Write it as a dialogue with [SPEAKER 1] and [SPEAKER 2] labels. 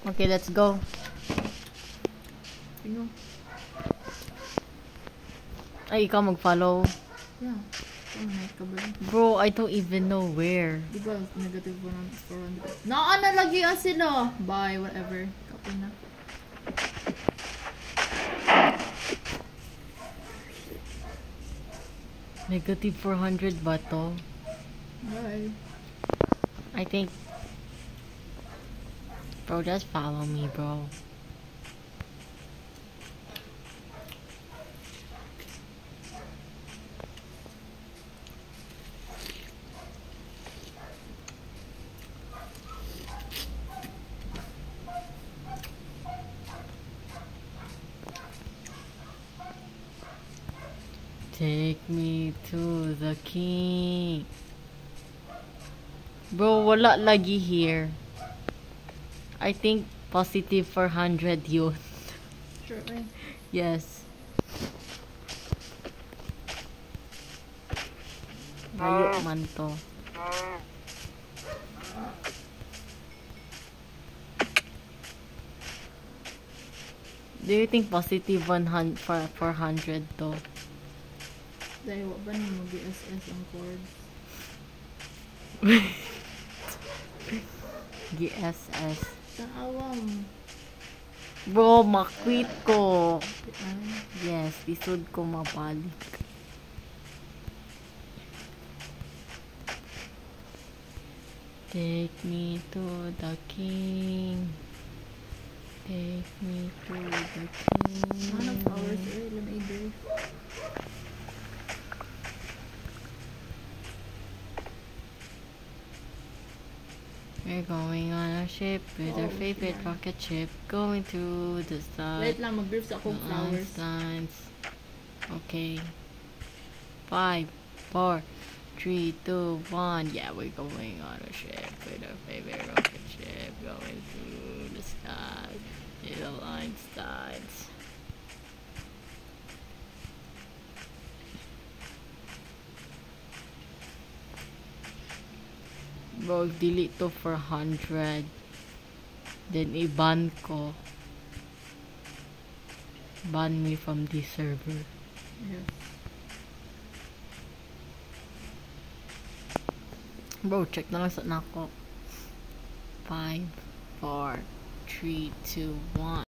[SPEAKER 1] Okay, let's go.
[SPEAKER 2] Sino?
[SPEAKER 1] Ay, ikaw mag-follow.
[SPEAKER 2] Yeah. Oh, night ka ba?
[SPEAKER 1] Bro, I don't even know where.
[SPEAKER 2] Di ba, negative 400. Naalagyan sila. Bye, whatever. Copy na.
[SPEAKER 1] Negative 400 ba to?
[SPEAKER 2] Bye.
[SPEAKER 1] I think... Bro, just follow me, bro. Take me to the king. Bro, wala lagi here. I think positive 400 yun.
[SPEAKER 2] Sure, eh.
[SPEAKER 1] Yes. Layo man to. Do you think positive 100 for 400 to?
[SPEAKER 2] Dahil wala ba nang mag-SS ang chords?
[SPEAKER 1] GSS.
[SPEAKER 2] Taawang.
[SPEAKER 1] Bro, makwit ko.
[SPEAKER 2] Ay.
[SPEAKER 1] Yes, lisod ko mabalik. Take me to the king. Take me to the king.
[SPEAKER 2] Ano flowers eh? Lamay day.
[SPEAKER 1] We're going on a ship with our favorite rocket ship, going to the sun.
[SPEAKER 2] Wait lang, mag-brief sa akong flowers.
[SPEAKER 1] Okay. 5, 4, 3, 2, 1. Yeah, we're going on a ship with our favorite rocket ship, going through the sky. Little Einsteins. Bro, delete to 400. Then i-ban ko. Ban me from this server.
[SPEAKER 2] Yes.
[SPEAKER 1] Bro, check na lang sa nako. 5, 4, 3, 2, 1.